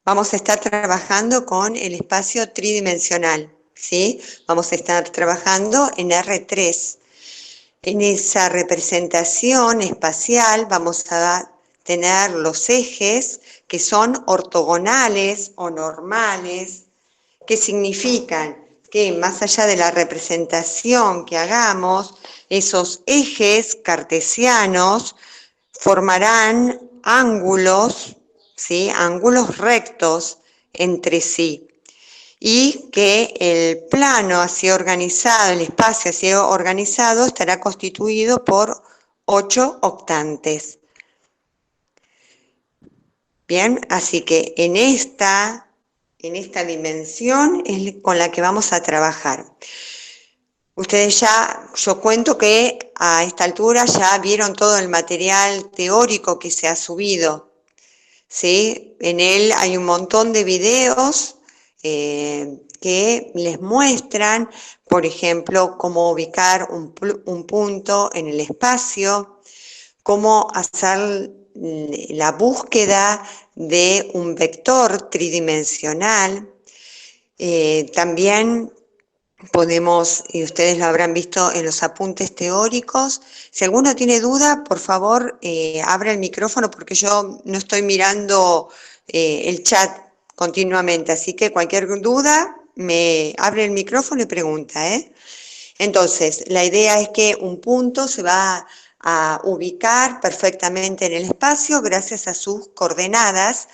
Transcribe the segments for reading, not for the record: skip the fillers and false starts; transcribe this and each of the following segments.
Vamos a estar trabajando con el espacio tridimensional, ¿sí? Vamos a estar trabajando en R3. En esa representación espacial vamos a tener los ejes que son ortogonales o normales, que significan que más allá de la representación que hagamos, esos ejes cartesianos formarán ángulos, ¿sí? Ángulos rectos entre sí, y que el plano así organizado, el espacio así organizado, estará constituido por 8 octantes. Bien, así que en esta dimensión es con la que vamos a trabajar. Ustedes ya, yo cuento que a esta altura ya vieron todo el material teórico que se ha subido, ¿sí? En él hay un montón de videos que les muestran, por ejemplo, cómo ubicar un punto en el espacio, cómo hacer la búsqueda de un vector tridimensional. También podemos, y ustedes lo habrán visto en los apuntes teóricos, si alguno tiene duda, por favor, abra el micrófono porque yo no estoy mirando el chat continuamente, así que cualquier duda, me abre el micrófono y pregunta, ¿eh? Entonces, la idea es que un punto se va a ubicar perfectamente en el espacio gracias a sus coordenadas,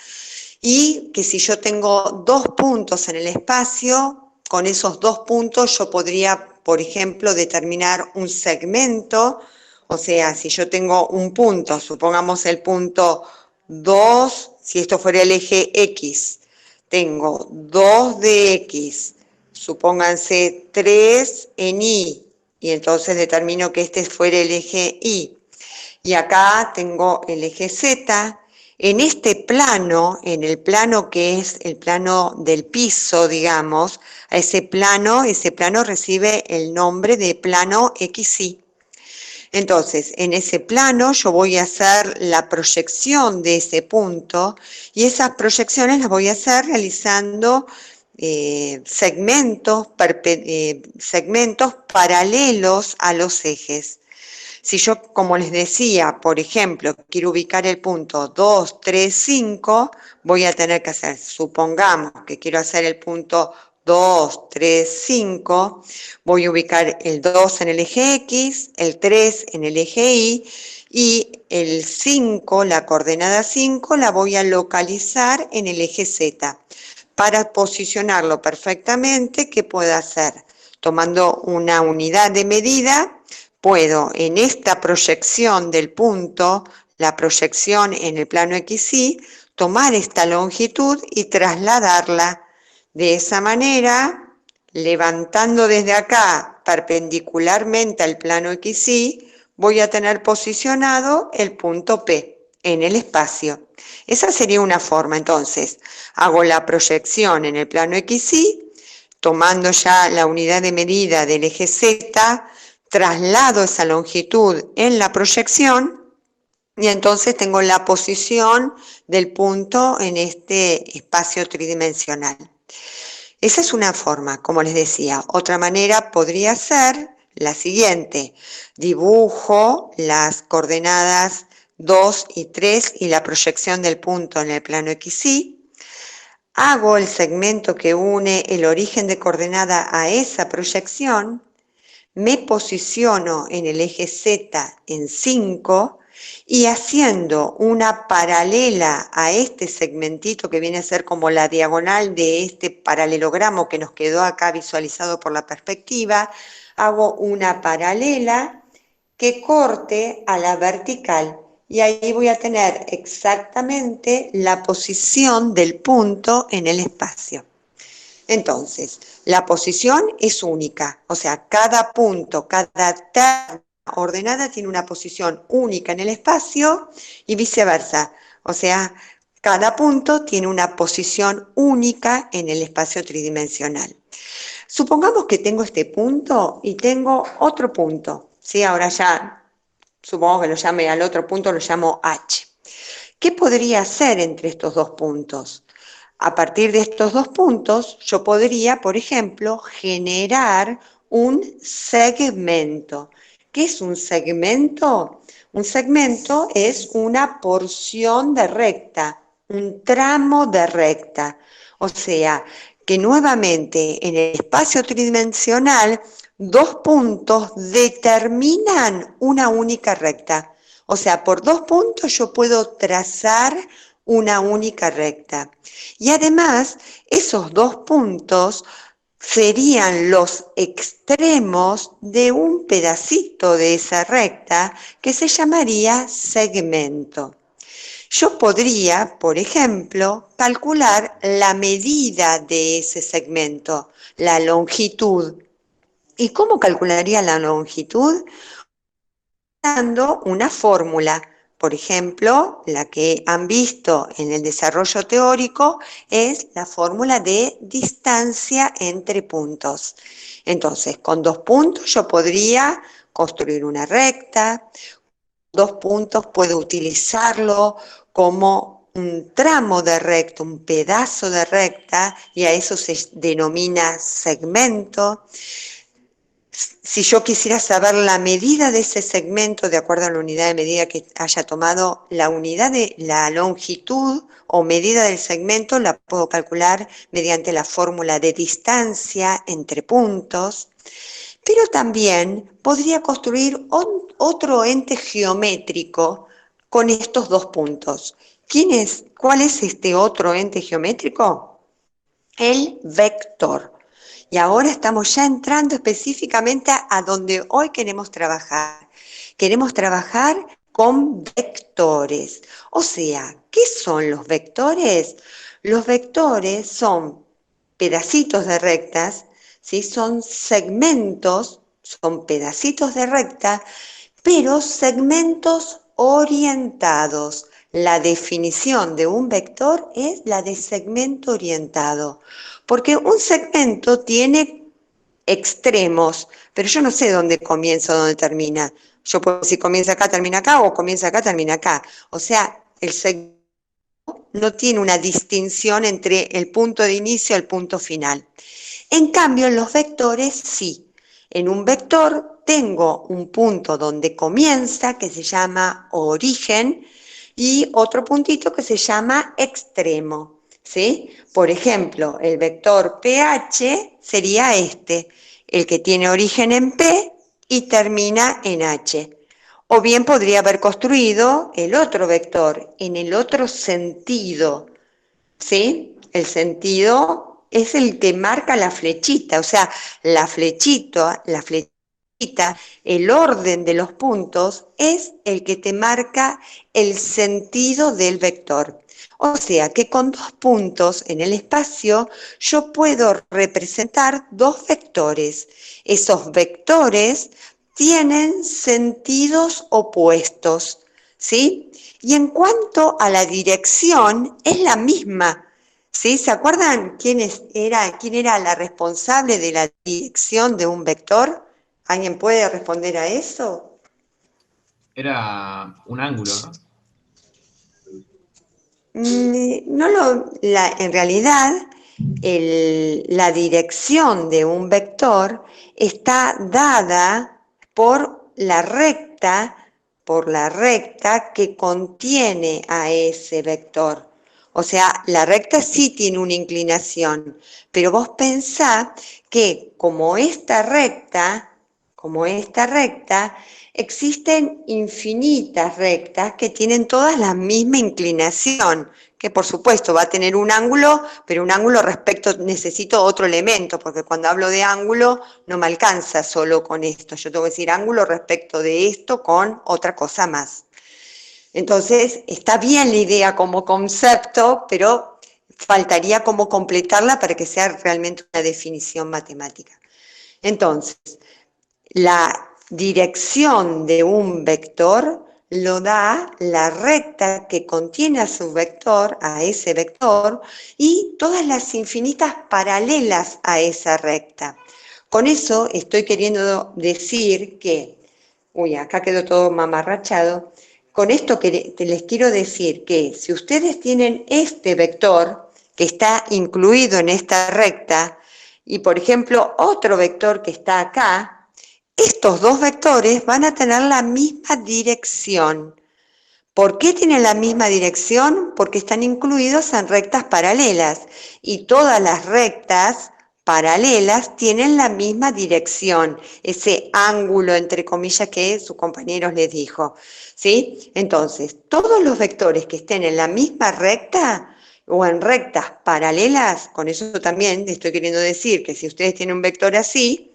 y que si yo tengo dos puntos en el espacio, con esos dos puntos yo podría, por ejemplo, determinar un segmento. O sea, si yo tengo un punto, supongamos el punto 2, si esto fuera el eje X, tengo 2 de X, supónganse 3 en Y, y entonces determino que este fuera el eje Y. Y acá tengo el eje Z. En este plano, en el plano que es el plano del piso, digamos, a ese plano recibe el nombre de plano XY. Entonces, en ese plano yo voy a hacer la proyección de ese punto, y esas proyecciones las voy a hacer realizando segmentos paralelos a los ejes. Si yo, como les decía, por ejemplo, quiero ubicar el punto 2, 3, 5, voy a tener que hacer, supongamos que quiero hacer el punto 2, 3, 5, voy a ubicar el 2 en el eje X, el 3 en el eje Y, y el 5, la coordenada 5, la voy a localizar en el eje Z. Para posicionarlo perfectamente, ¿qué puedo hacer? Tomando una unidad de medida, puedo en esta proyección del punto, la proyección en el plano XY, tomar esta longitud y trasladarla. De esa manera, levantando desde acá perpendicularmente al plano XY, voy a tener posicionado el punto P en el espacio. Esa sería una forma. Entonces, hago la proyección en el plano XY, tomando ya la unidad de medida del eje Z, traslado esa longitud en la proyección, y entonces tengo la posición del punto en este espacio tridimensional. Esa es una forma, como les decía. Otra manera podría ser la siguiente: dibujo las coordenadas 2 y 3 y la proyección del punto en el plano XY, hago el segmento que une el origen de coordenada a esa proyección, me posiciono en el eje Z en 5, y haciendo una paralela a este segmentito que viene a ser como la diagonal de este paralelogramo que nos quedó acá visualizado por la perspectiva, hago una paralela que corte a la vertical, y ahí voy a tener exactamente la posición del punto en el espacio. Entonces, la posición es única, o sea, cada punto, cada terna ordenada tiene una posición única en el espacio y viceversa. O sea, cada punto tiene una posición única en el espacio tridimensional. Supongamos que tengo este punto y tengo otro punto, ¿sí? Ahora ya, supongo que lo llame al otro punto, lo llamo H. ¿Qué podría hacer entre estos dos puntos? A partir de estos dos puntos, yo podría, por ejemplo, generar un segmento. ¿Qué es un segmento? Un segmento es una porción de recta, un tramo de recta. O sea, que nuevamente en el espacio tridimensional, dos puntos determinan una única recta. O sea, por dos puntos yo puedo trazar una única recta. Y además, esos dos puntos serían los extremos de un pedacito de esa recta que se llamaría segmento. Yo podría, por ejemplo, calcular la medida de ese segmento, la longitud. ¿Y cómo calcularía la longitud? Dando una fórmula. Por ejemplo, la que han visto en el desarrollo teórico es la fórmula de distancia entre puntos. Entonces, con dos puntos yo podría construir una recta, dos puntos puedo utilizarlo como un tramo de recta, un pedazo de recta, y a eso se denomina segmento. Si yo quisiera saber la medida de ese segmento, de acuerdo a la unidad de medida que haya tomado, la unidad de la longitud o medida del segmento la puedo calcular mediante la fórmula de distancia entre puntos, pero también podría construir otro ente geométrico con estos dos puntos. ¿Cuál es este otro ente geométrico? El vector. Y ahora estamos ya entrando específicamente a donde hoy queremos trabajar. Queremos trabajar con vectores. O sea, ¿qué son los vectores? Los vectores son pedacitos de rectas, ¿sí? Son segmentos, son pedacitos de recta, pero segmentos orientados. La definición de un vector es la de segmento orientado, porque un segmento tiene extremos, pero yo no sé dónde comienza o dónde termina. Yo puedo decir comienza acá, termina acá, o comienza acá, termina acá. O sea, el segmento no tiene una distinción entre el punto de inicio y el punto final. En cambio, en los vectores sí. En un vector tengo un punto donde comienza, que se llama origen, y otro puntito que se llama extremo, ¿sí? Por ejemplo, el vector pH sería este, el que tiene origen en P y termina en H. O bien podría haber construido el otro vector en el otro sentido, ¿sí? El sentido es el que marca la flechita, o sea, la flechita, el orden de los puntos es el que te marca el sentido del vector. O sea que con dos puntos en el espacio yo puedo representar dos vectores. Esos vectores tienen sentidos opuestos, ¿sí? Y en cuanto a la dirección, es la misma, ¿sí? ¿Se acuerdan quién era la responsable de la dirección de un vector? ¿Alguien puede responder a eso? Era un ángulo, ¿no? En realidad, la dirección de un vector está dada por la recta que contiene a ese vector. O sea, la recta sí tiene una inclinación, pero vos pensá que como esta recta, existen infinitas rectas que tienen todas la misma inclinación, que por supuesto va a tener un ángulo, pero un ángulo necesito otro elemento, porque cuando hablo de ángulo no me alcanza solo con esto, yo tengo que decir ángulo respecto de esto con otra cosa más. Entonces, está bien la idea como concepto, pero faltaría como completarla para que sea realmente una definición matemática. Entonces, la dirección de un vector lo da la recta que contiene a su vector, a ese vector, y todas las infinitas paralelas a esa recta. Con eso estoy queriendo decir que, acá quedó todo mamarrachado, con esto que les quiero decir que si ustedes tienen este vector, que está incluido en esta recta, y por ejemplo otro vector que está acá, estos dos vectores van a tener la misma dirección. ¿Por qué tienen la misma dirección? Porque están incluidos en rectas paralelas, y todas las rectas paralelas tienen la misma dirección, ese ángulo entre comillas que sus compañeros les dijo, ¿sí? Entonces, todos los vectores que estén en la misma recta o en rectas paralelas, con eso también estoy queriendo decir que si ustedes tienen un vector así,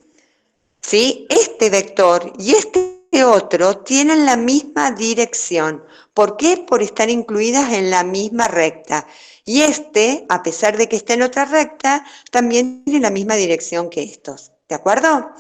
¿sí? Este vector y este otro tienen la misma dirección. ¿Por qué? Por estar incluidas en la misma recta. Y este, a pesar de que esté en otra recta, también tiene la misma dirección que estos. ¿De acuerdo?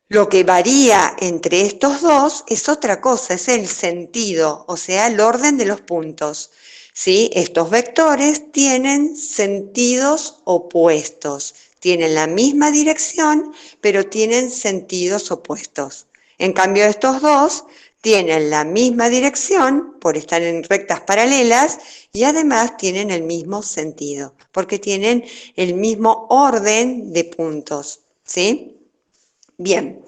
Lo que varía entre estos dos es otra cosa, es el sentido, o sea, el orden de los puntos. ¿Sí? Estos vectores tienen sentidos opuestos, tienen la misma dirección, pero tienen sentidos opuestos. En cambio, estos dos tienen la misma dirección por estar en rectas paralelas y además tienen el mismo sentido, porque tienen el mismo orden de puntos. ¿Sí? Bien,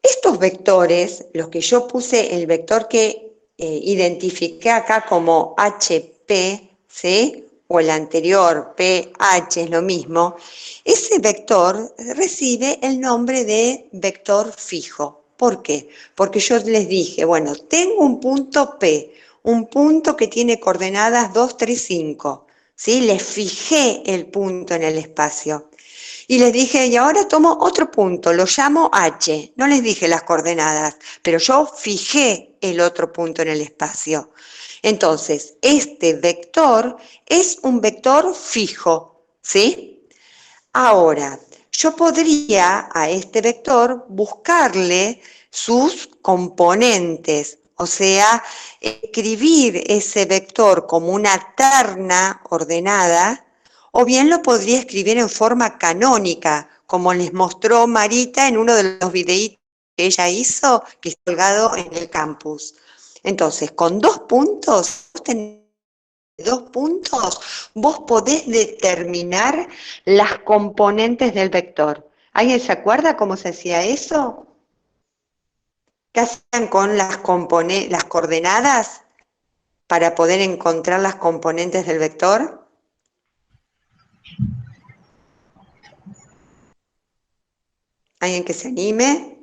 estos vectores, los que yo puse, el vector que identifiqué acá como HP, ¿sí? O el anterior, PH, es lo mismo, ese vector recibe el nombre de vector fijo. ¿Por qué? Porque yo les dije, bueno, tengo un punto P, un punto que tiene coordenadas 2, 3, 5, ¿sí? Les fijé el punto en el espacio. Y les dije, y ahora tomo otro punto, lo llamo H. No les dije las coordenadas, pero yo fijé el otro punto en el espacio. Entonces, este vector es un vector fijo, ¿sí? Ahora, yo podría a este vector buscarle sus componentes, o sea, escribir ese vector como una terna ordenada, o bien lo podría escribir en forma canónica, como les mostró Marita en uno de los videitos que ella hizo, que está colgado en el campus. Entonces, con dos puntos, vos podés determinar las componentes del vector. ¿Alguien se acuerda cómo se hacía eso? ¿Qué hacían con las coordenadas para poder encontrar las componentes del vector? ¿Alguien que se anime?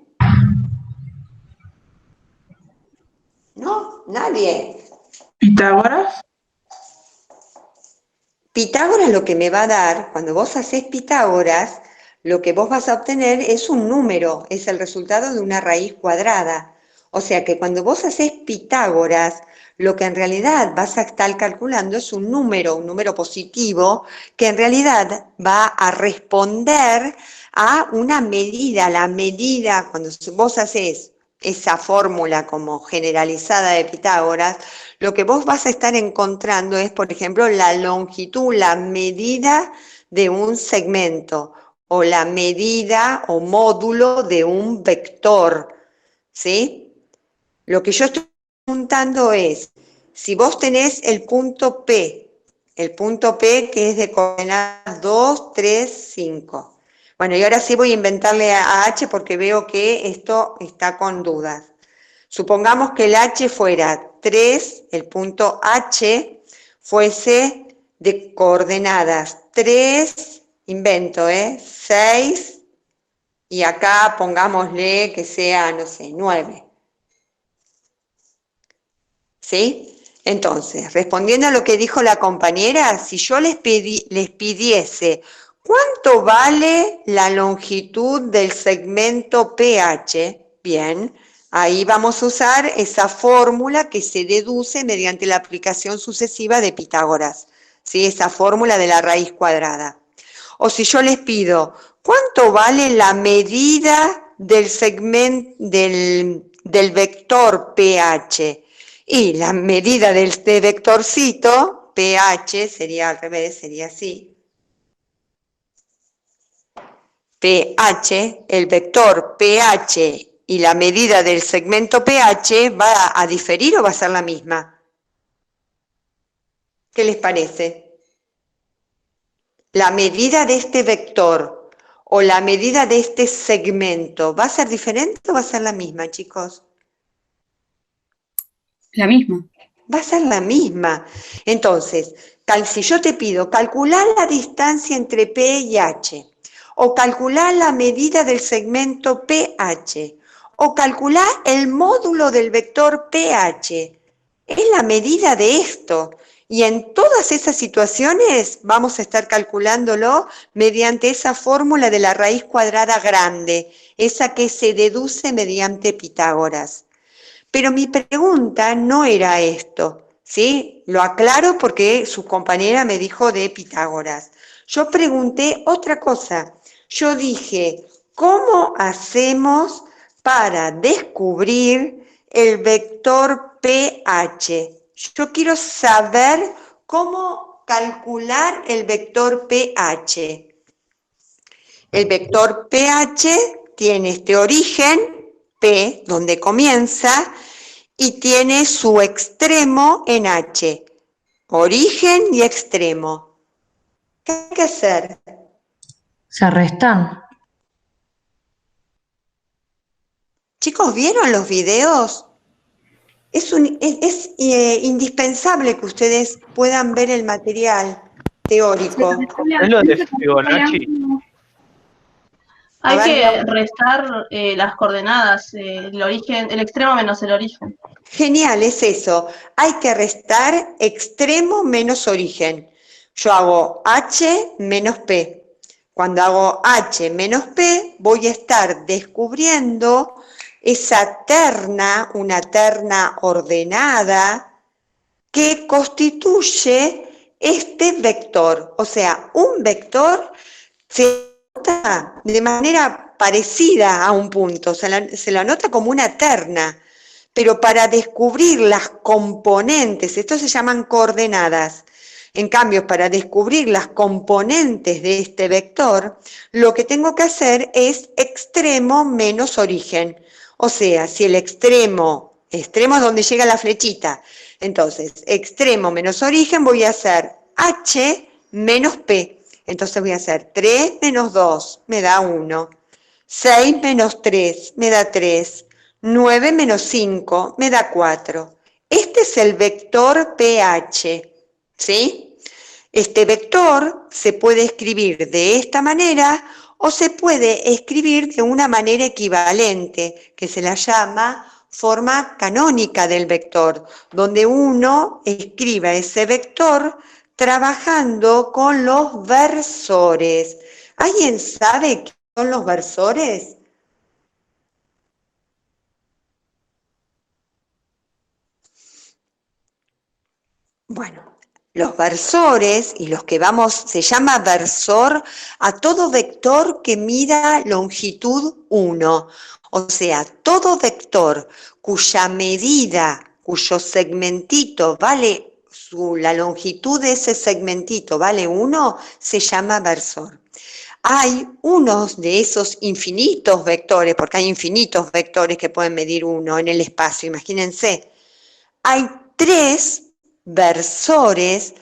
¿No? ¿Nadie? Pitágoras. Pitágoras lo que me va a dar, cuando vos hacés Pitágoras, lo que vos vas a obtener es un número, es el resultado de una raíz cuadrada. O sea que cuando vos hacés Pitágoras, lo que en realidad vas a estar calculando es un número positivo, que en realidad va a responder a una medida. La medida, cuando vos hacés esa fórmula como generalizada de Pitágoras, lo que vos vas a estar encontrando es, por ejemplo, la longitud, la medida de un segmento, o la medida o módulo de un vector, ¿sí? Lo que yo estoy preguntando es, si vos tenés el punto P que es de coordenadas 2, 3, 5. Bueno, y ahora sí voy a inventarle a H porque veo que esto está con dudas. Supongamos que el H fuera 3, el punto H fuese de coordenadas 3, invento, 6, y acá pongámosle que sea, no sé, 9. ¿Sí? Entonces, respondiendo a lo que dijo la compañera, si yo les pidiese ¿cuánto vale la longitud del segmento PH? Bien, ahí vamos a usar esa fórmula que se deduce mediante la aplicación sucesiva de Pitágoras, ¿sí? Esa fórmula de la raíz cuadrada. O si yo les pido, ¿cuánto vale la medida del segmento del vector PH? Y la medida de este vectorcito, PH, sería al revés, sería así. PH, el vector PH y la medida del segmento PH, ¿va a diferir o va a ser la misma? ¿Qué les parece? la medida de este vector o la medida de este segmento, ¿va a ser diferente o va a ser la misma, chicos? La misma. Va a ser la misma. Entonces, si yo te pido calcular la distancia entre P y H, o calcular la medida del segmento PH, o calcular el módulo del vector PH, es la medida de esto. Y en todas esas situaciones vamos a estar calculándolo mediante esa fórmula de la raíz cuadrada grande, esa que se deduce mediante Pitágoras. Pero mi pregunta no era esto, ¿sí? Lo aclaro porque su compañera me dijo de Pitágoras. Yo pregunté otra cosa. Yo dije, ¿cómo hacemos para descubrir el vector pH? Yo quiero saber cómo calcular el vector pH. El vector pH tiene este origen, P, donde comienza, y tiene su extremo en H. Origen y extremo. ¿Qué hay que hacer? Se restan. Chicos, ¿vieron los videos? Es indispensable que ustedes puedan ver el material teórico. Es lo de Fibonacci. Hay que restar las coordenadas, el origen, el extremo menos el origen. Genial, es eso. Hay que restar extremo menos origen. Yo hago H menos P. Cuando hago H menos P, voy a estar descubriendo esa terna, una terna ordenada, que constituye este vector. O sea, un vector se anota de manera parecida a un punto, se lo anota como una terna, pero para descubrir las componentes, esto se llaman coordenadas. En cambio, para descubrir las componentes de este vector, lo que tengo que hacer es extremo menos origen. O sea, si el extremo es donde llega la flechita, entonces extremo menos origen voy a hacer H menos P. Entonces voy a hacer 3 menos 2, me da 1. 6 menos 3, me da 3. 9 menos 5, me da 4. Este es el vector pH, ¿sí? Este vector se puede escribir de esta manera o se puede escribir de una manera equivalente, que se la llama forma canónica del vector, donde uno escriba ese vector trabajando con los versores. ¿Alguien sabe qué son los versores? Bueno, los versores y los que se llama versor a todo vector que mida longitud 1. O sea, todo vector cuya medida, cuyo segmentito vale la longitud de ese segmentito vale 1, se llama versor. Hay unos de esos infinitos vectores, porque hay infinitos vectores que pueden medir 1 en el espacio, imagínense. Hay 3 versores,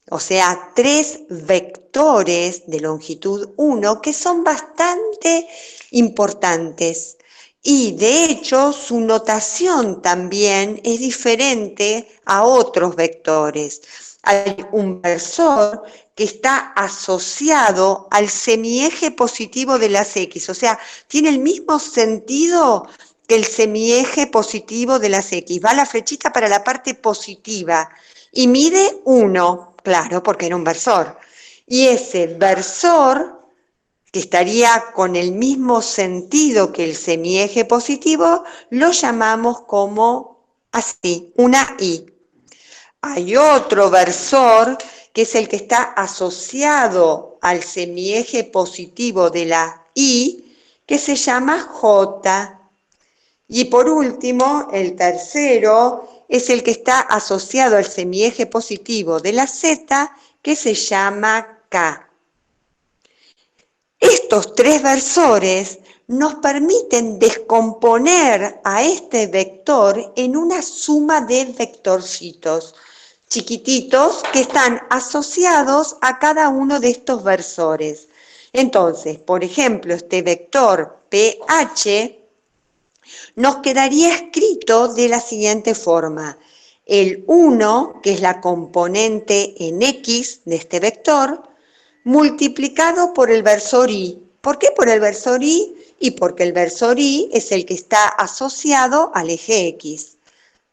o sea, 3 vectores de longitud 1 que son bastante importantes. Y de hecho su notación también es diferente a otros vectores. Hay un versor que está asociado al semieje positivo de las X, o sea, tiene el mismo sentido que el semieje positivo de las X. Va la flechita para la parte positiva y mide 1, claro, porque era un versor. Y ese versor, que estaría con el mismo sentido que el semieje positivo, lo llamamos como así, una I. Hay otro versor que es el que está asociado al semieje positivo de la I, que se llama J. Y por último, el tercero es el que está asociado al semieje positivo de la Z, que se llama K. Estos 3 versores nos permiten descomponer a este vector en una suma de vectorcitos. chiquititos que están asociados a cada uno de estos versores. Entonces, por ejemplo, este vector pH nos quedaría escrito de la siguiente forma. El 1, que es la componente en X de este vector, multiplicado por el versor Y. ¿Por qué por el versor Y? Y porque el versor Y es el que está asociado al eje X.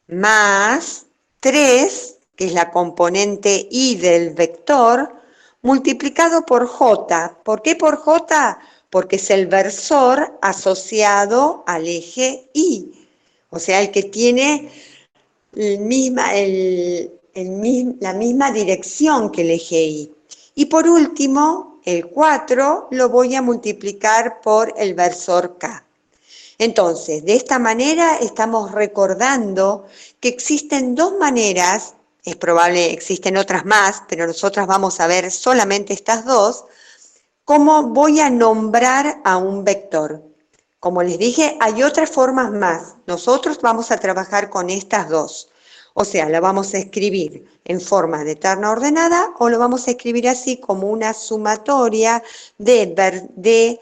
Más 3, que es la componente Y del vector, multiplicado por J. ¿Por qué por J? Porque es el versor asociado al eje Y. O sea, el que tiene la misma dirección que el eje Y. Y por último, el 4 lo voy a multiplicar por el versor K. Entonces, de esta manera estamos recordando que existen dos maneras, es probable existen otras más, pero nosotras vamos a ver solamente estas dos, cómo voy a nombrar a un vector. Como les dije, hay otras formas más. Nosotros vamos a trabajar con estas dos. O sea, la vamos a escribir en forma de terna ordenada o lo vamos a escribir así como una sumatoria donde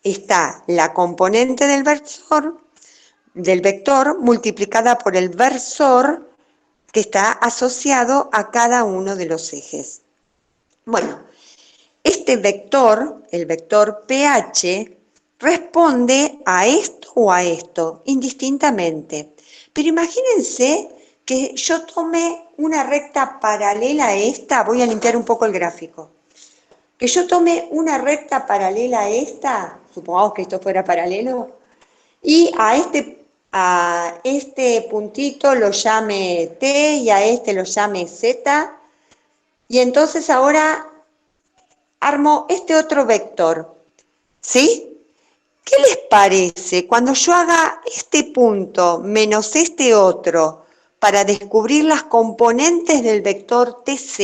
está la componente del vector multiplicada por el versor que está asociado a cada uno de los ejes. Bueno, este vector, el vector pH, responde a esto o a esto, indistintamente. Pero imagínense que yo tome una recta paralela a esta, voy a limpiar un poco el gráfico, que yo tome una recta paralela a esta, supongamos que esto fuera paralelo, y a este puntito lo llame T y a este lo llame Z, y entonces ahora armo este otro vector, ¿sí? ¿Qué les parece cuando yo haga este punto menos este otro para descubrir las componentes del vector TZ?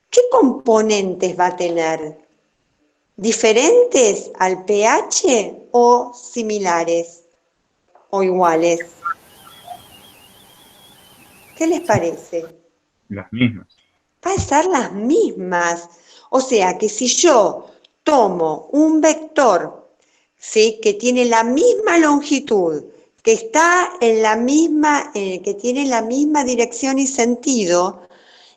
¿Qué componentes va a tener? ¿Diferentes al pH o similares o iguales? ¿Qué les parece? Las mismas. Va a ser las mismas. O sea que si yo tomo un vector, ¿sí?, que tiene la misma longitud, que está en la misma, que tiene la misma dirección y sentido,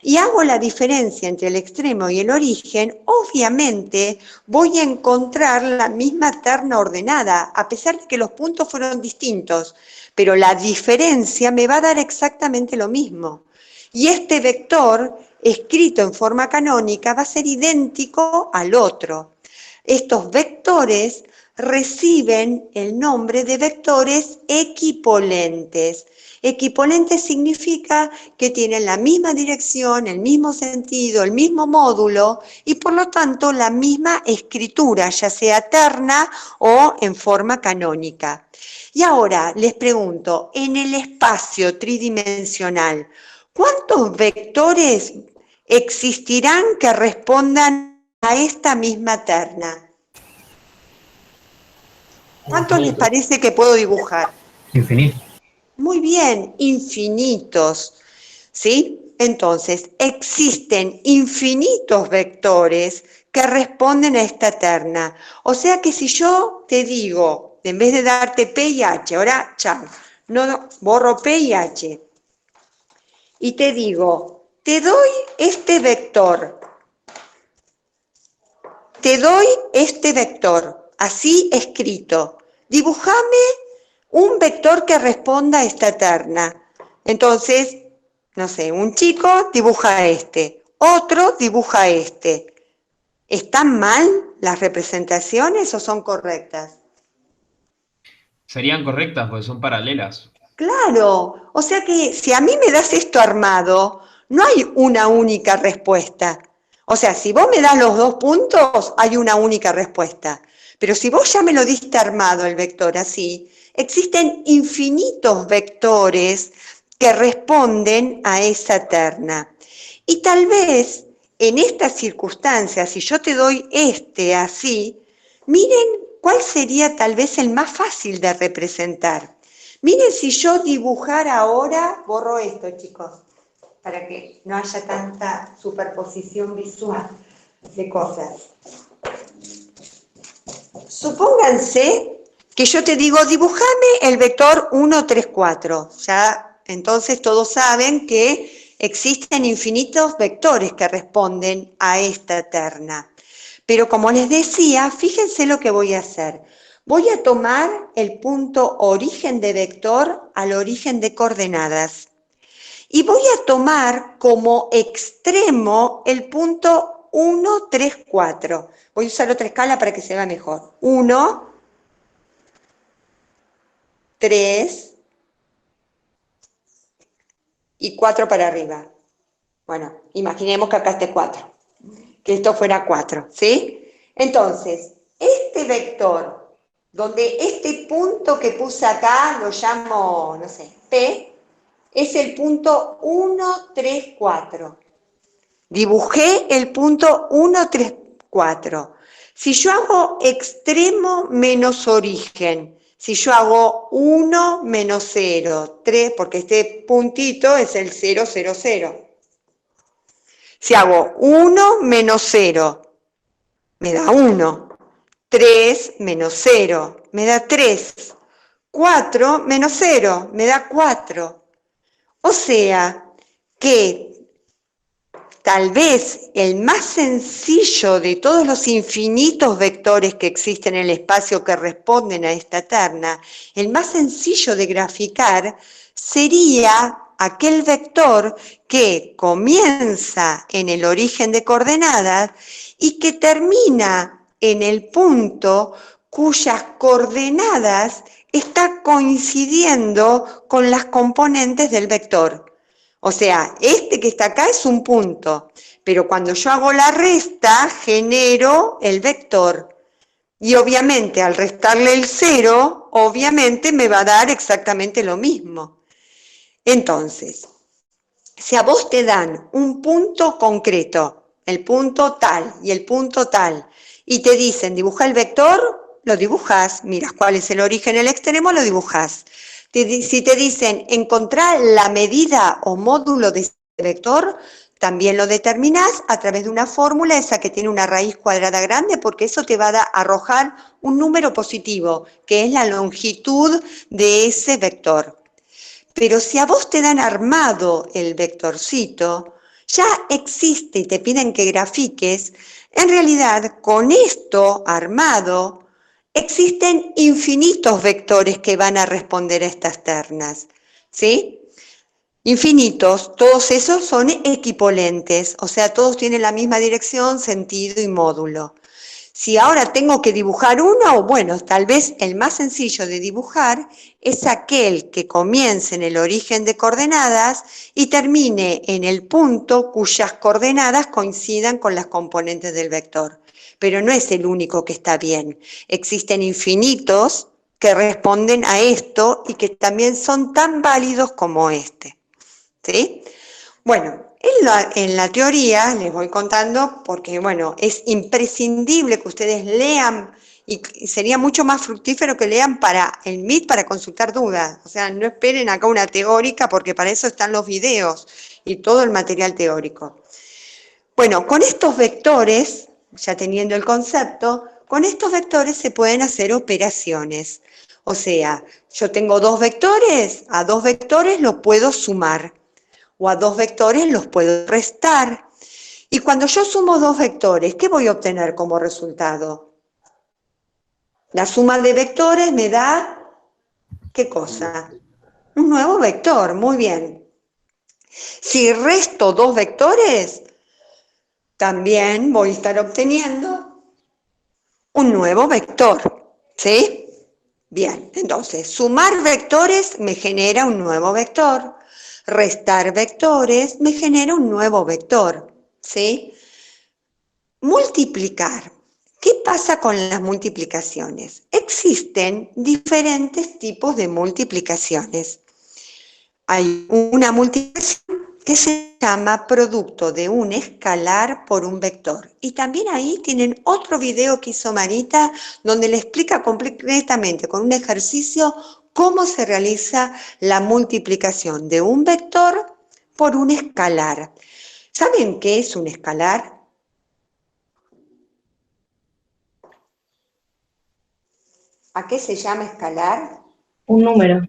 y hago la diferencia entre el extremo y el origen, obviamente voy a encontrar la misma terna ordenada, a pesar de que los puntos fueron distintos, pero la diferencia me va a dar exactamente lo mismo. Y este vector, escrito en forma canónica, va a ser idéntico al otro. Estos vectores reciben el nombre de vectores equipolentes. Equipolentes significa que tienen la misma dirección, el mismo sentido, el mismo módulo y por lo tanto la misma escritura, ya sea terna o en forma canónica. Y ahora les pregunto, en el espacio tridimensional, ¿cuántos vectores existirán que respondan a esta misma terna? ¿Cuántos les parece que puedo dibujar? Infinito. Muy bien, infinitos, ¿sí? Entonces, existen infinitos vectores que responden a esta terna. O sea que si yo te digo, en vez de darte P y H, ahora, chao, no, borro P y H, y te digo, te doy este vector, así escrito, dibújame un vector que responda a esta terna. Entonces, no sé, un chico dibuja este, otro dibuja este. ¿Están mal las representaciones o son correctas? Serían correctas porque son paralelas. Claro, o sea que si a mí me das esto armado, no hay una única respuesta. O sea, si vos me das los dos puntos, hay una única respuesta. Pero si vos ya me lo diste armado el vector así, existen infinitos vectores que responden a esa terna. Y tal vez en estas circunstancias, si yo te doy este así, miren cuál sería tal vez el más fácil de representar. Miren, si yo dibujara ahora, borro esto, chicos, para que no haya tanta superposición visual de cosas. Supónganse que yo te digo, dibujame el vector 1, 3, 4. Ya, entonces todos saben que existen infinitos vectores que responden a esta terna. Pero como les decía, fíjense lo que voy a hacer. Voy a tomar el punto origen de vector al origen de coordenadas. Y voy a tomar como extremo el punto 1, 3, 4. Voy a usar otra escala para que se vea mejor. 1, 3 y 4 para arriba. Bueno, imaginemos que acá esté 4. Que esto fuera 4, ¿sí? Entonces, este vector, donde este punto que puse acá, lo llamo, no sé, P, es el punto 1, 3, 4. Dibujé el punto 1, 3, 4. Si yo hago extremo menos origen, si yo hago 1 menos 0, 3, porque este puntito es el 0, 0, 0. Si hago 1 menos 0, me da 1. 3 menos 0, me da 3. 4 menos 0, me da 4. O sea que tal vez el más sencillo de todos los infinitos vectores que existen en el espacio que responden a esta terna, el más sencillo de graficar sería aquel vector que comienza en el origen de coordenadas y que termina en el punto cuyas coordenadas está coincidiendo con las componentes del vector. O sea, este que está acá es un punto, pero cuando yo hago la resta, genero el vector. Y obviamente, al restarle el 0, obviamente me va a dar exactamente lo mismo. Entonces, si a vos te dan un punto concreto, el punto tal y el punto tal, y te dicen, dibuja el vector, lo dibujas, miras cuál es el origen, el extremo, lo dibujas. Si te dicen encontrar la medida o módulo de ese vector, también lo determinás a través de una fórmula, esa que tiene una raíz cuadrada grande, porque eso te va a arrojar un número positivo, que es la longitud de ese vector. Pero si a vos te dan armado el vectorcito, ya existe y te piden que grafiques, en realidad con esto armado, existen infinitos vectores que van a responder a estas ternas, ¿sí? Infinitos, todos esos son equipolentes, o sea, todos tienen la misma dirección, sentido y módulo. Si ahora tengo que dibujar uno, bueno, tal vez el más sencillo de dibujar es aquel que comience en el origen de coordenadas y termine en el punto cuyas coordenadas coincidan con las componentes del vector. Pero no es el único que está bien. Existen infinitos que responden a esto y que también son tan válidos como este. ¿Sí? Bueno, en la teoría les voy contando porque, bueno, es imprescindible que ustedes lean y sería mucho más fructífero que lean para el Meet para consultar dudas. O sea, no esperen acá una teórica porque para eso están los videos y todo el material teórico. Bueno, con estos vectores, ya teniendo el concepto, con estos vectores se pueden hacer operaciones. O sea, yo tengo dos vectores, a dos vectores los puedo sumar. O a dos vectores los puedo restar. Y cuando yo sumo dos vectores, ¿qué voy a obtener como resultado? La suma de vectores me da, ¿qué cosa? Un nuevo vector, muy bien. Si resto dos vectores, también voy a estar obteniendo un nuevo vector, ¿sí? Bien, entonces, sumar vectores me genera un nuevo vector. Restar vectores me genera un nuevo vector, ¿sí? Multiplicar. ¿Qué pasa con las multiplicaciones? Existen diferentes tipos de multiplicaciones. Hay una multiplicación que se llama producto de un escalar por un vector. Y también ahí tienen otro video que hizo Marita donde le explica completamente con un ejercicio cómo se realiza la multiplicación de un vector por un escalar. ¿Saben qué es un escalar? ¿A qué se llama escalar? Un número.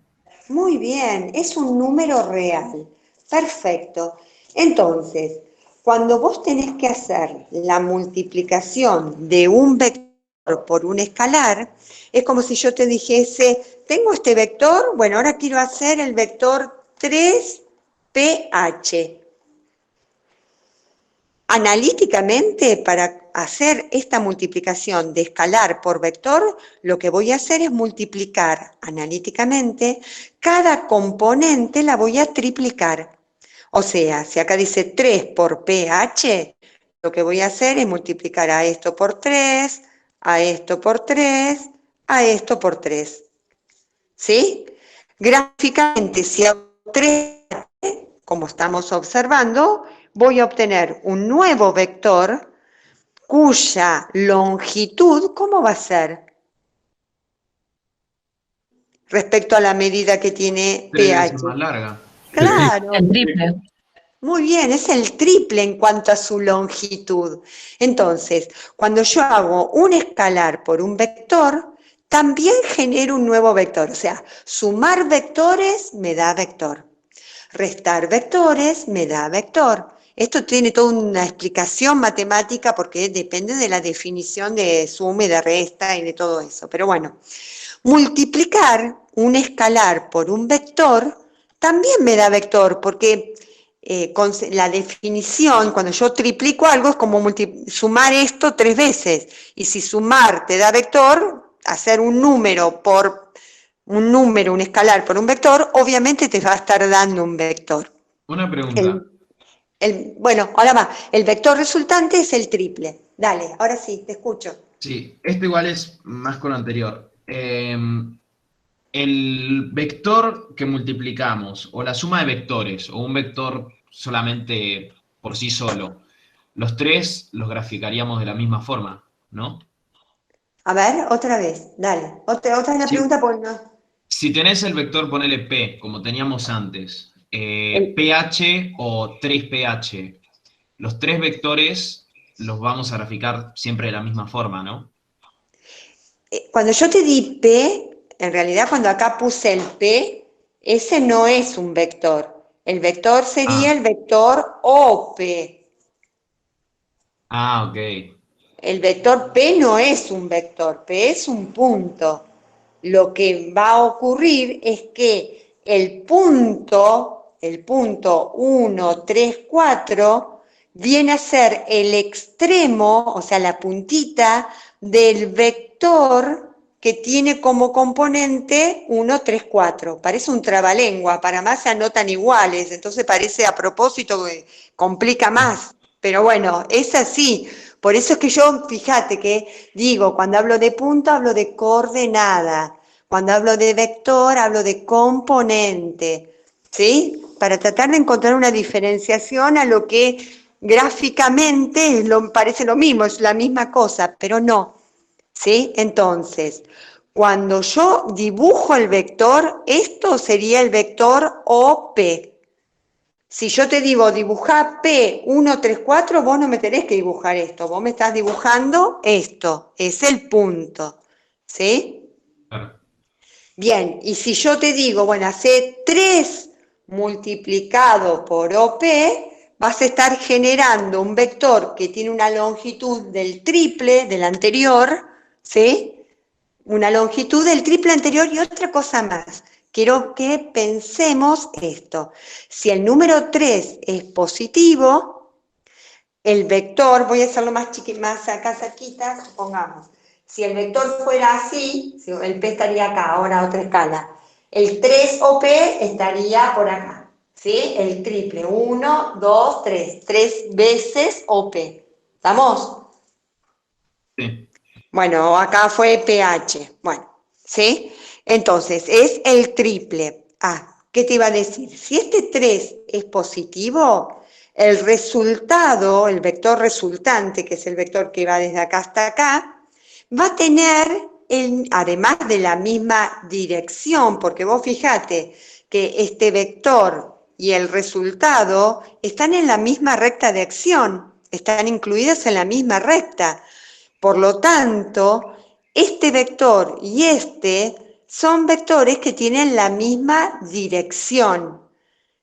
Muy bien, es un número real. Perfecto. Entonces, cuando vos tenés que hacer la multiplicación de un vector por un escalar, es como si yo te dijese, tengo este vector, bueno, ahora quiero hacer el vector 3ph. Analíticamente, para hacer esta multiplicación de escalar por vector, lo que voy a hacer es multiplicar analíticamente cada componente, la voy a triplicar. O sea, si acá dice 3 por pH, lo que voy a hacer es multiplicar a esto por 3, a esto por 3, a esto por 3. ¿Sí? Gráficamente, si hago 3, como estamos observando, voy a obtener un nuevo vector cuya longitud, ¿cómo va a ser? Respecto a la medida que tiene 3 veces pH. más larga. Claro, El triple. muy bien, es el triple en cuanto a su longitud. Entonces, cuando yo hago un escalar por un vector, también genero un nuevo vector. O sea, sumar vectores me da vector. Restar vectores me da vector. Esto tiene toda una explicación matemática porque depende de la definición de suma y de resta y de todo eso. Pero bueno, multiplicar un escalar por un vector también me da vector porque con la definición, cuando yo triplico algo, es como sumar esto 3 veces. Y si sumar te da vector, hacer un número, un escalar por un vector, obviamente te va a estar dando un vector. Una pregunta. Bueno, ahora va, el vector resultante es el triple. Dale, ahora sí, te escucho. Sí, esto igual es más con lo anterior. El vector que multiplicamos, o la suma de vectores, o un vector solamente por sí solo, los tres los graficaríamos de la misma forma, ¿no? A ver, otra vez, dale. Otra vez la Sí. pregunta, porque no. Si tenés el vector, ponele P, como teníamos antes, pH o 3pH, los tres vectores los vamos a graficar siempre de la misma forma, ¿no? Cuando yo te di P, en realidad cuando acá puse el P, ese no es un vector. El vector sería el vector OP. Ah, ok. El vector P no es un vector, P es un punto. Lo que va a ocurrir es que el punto 1, 3, 4, viene a ser el extremo, o sea, la puntita del vector que tiene como componente 1, 3, 4. Parece un trabalengua, para más se anotan iguales, entonces parece a propósito que complica más. Pero bueno, es así. Por eso es que yo, fíjate que digo, cuando hablo de punto, hablo de coordenada. Cuando hablo de vector, hablo de componente. ¿Sí? Para tratar de encontrar una diferenciación a lo que gráficamente parece lo mismo, es la misma cosa, pero no. ¿Sí? Entonces, cuando yo dibujo el vector, esto sería el vector OP. Si yo te digo dibujar P, 1, 3, 4, vos no me tenés que dibujar esto, vos me estás dibujando esto, es el punto, ¿sí? Claro. Bien, y si yo te digo, bueno, hace 3 multiplicado por OP, vas a estar generando un vector que tiene una longitud del triple del anterior, ¿sí? Una longitud del triple anterior y otra cosa más. Quiero que pensemos esto. Si el número 3 es positivo, el vector, voy a hacerlo más acá cerquita, supongamos. Si el vector fuera así, el P estaría acá, ahora a otra escala. El 3OP estaría por acá, ¿sí? El triple, 1, 2, 3. 3 veces OP. ¿Estamos? Sí. Bueno, acá fue pH. Bueno, ¿sí? Entonces, es el triple. Ah, ¿qué te iba a decir? Si este 3 es positivo, el resultado, el vector resultante, que es el vector que va desde acá hasta acá, va a tener además de la misma dirección, porque vos fijate que este vector y el resultado están en la misma recta de acción, están incluidos en la misma recta. Por lo tanto, este vector y este son vectores que tienen la misma dirección.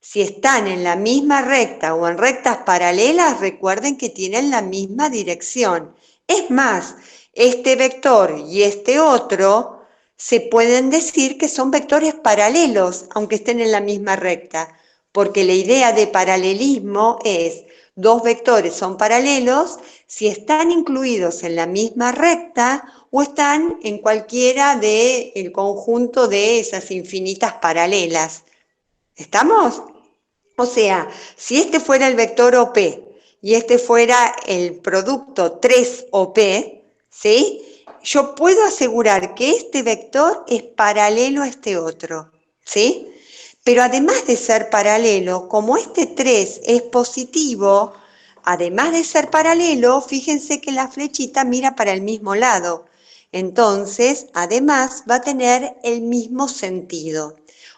Si están en la misma recta o en rectas paralelas, recuerden que tienen la misma dirección. Es más, este vector y este otro se pueden decir que son vectores paralelos, aunque estén en la misma recta, porque la idea de paralelismo es dos vectores son paralelos si están incluidos en la misma recta o están en cualquiera del conjunto de esas infinitas paralelas. ¿Estamos? O sea, si este fuera el vector OP y este fuera el producto 3OP, ¿sí? Yo puedo asegurar que este vector es paralelo a este otro, ¿sí? Pero además de ser paralelo, como este 3 es positivo, además de ser paralelo, fíjense que la flechita mira para el mismo lado. Entonces, además, va a tener el mismo sentido.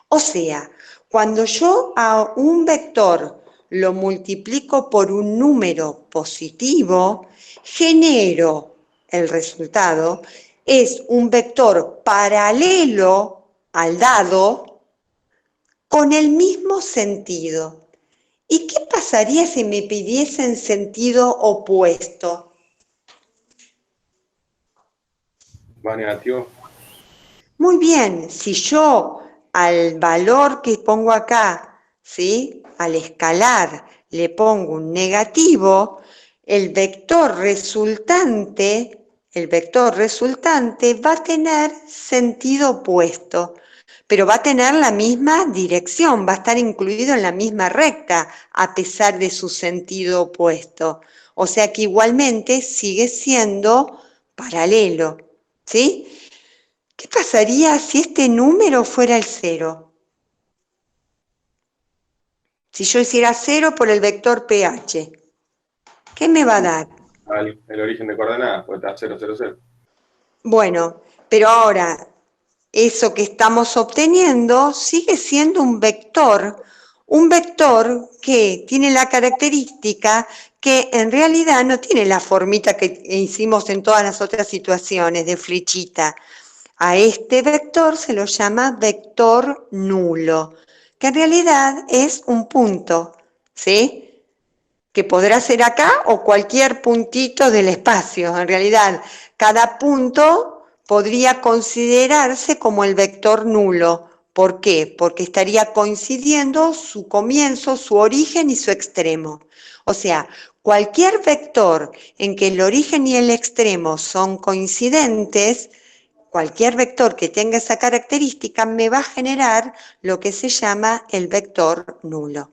O sea, cuando yo a un vector lo multiplico por un número positivo, genero el resultado, es un vector paralelo al dado con el mismo sentido. ¿Y qué pasaría si me pidiesen sentido opuesto? Va negativo. Muy bien, si yo al valor que pongo acá, ¿sí? Al escalar le pongo un negativo, el vector resultante va a tener sentido opuesto, pero va a tener la misma dirección, va a estar incluido en la misma recta, a pesar de su sentido opuesto. O sea que igualmente sigue siendo paralelo, ¿sí? ¿Qué pasaría si este número fuera el 0? Si yo hiciera 0 por el vector pH, ¿qué me va a dar? El origen de coordenadas, pues está 0, 0, 0. Bueno, pero ahora, eso que estamos obteniendo sigue siendo un vector que tiene la característica que en realidad no tiene la formita que hicimos en todas las otras situaciones de flechita. A este vector se lo llama vector nulo, que en realidad es un punto, ¿sí? Que podrá ser acá o cualquier puntito del espacio. En realidad, cada punto podría considerarse como el vector nulo. ¿Por qué? Porque estaría coincidiendo su comienzo, su origen y su extremo. O sea, cualquier vector en que el origen y el extremo son coincidentes, cualquier vector que tenga esa característica me va a generar lo que se llama el vector nulo.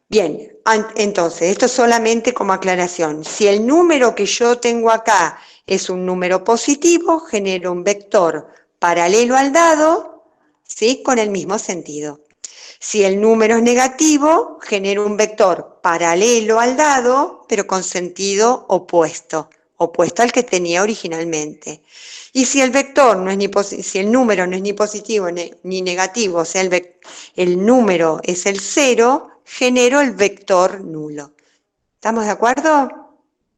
Bien, entonces, esto solamente como aclaración. Si el número que yo tengo acá es un número positivo, genero un vector paralelo al dado, ¿sí? Con el mismo sentido. Si el número es negativo, genero un vector paralelo al dado, pero con sentido opuesto al que tenía originalmente. Y si el vector no es si el número no es ni positivo ni negativo, o sea, el número es el 0, genero el vector nulo. ¿Estamos de acuerdo?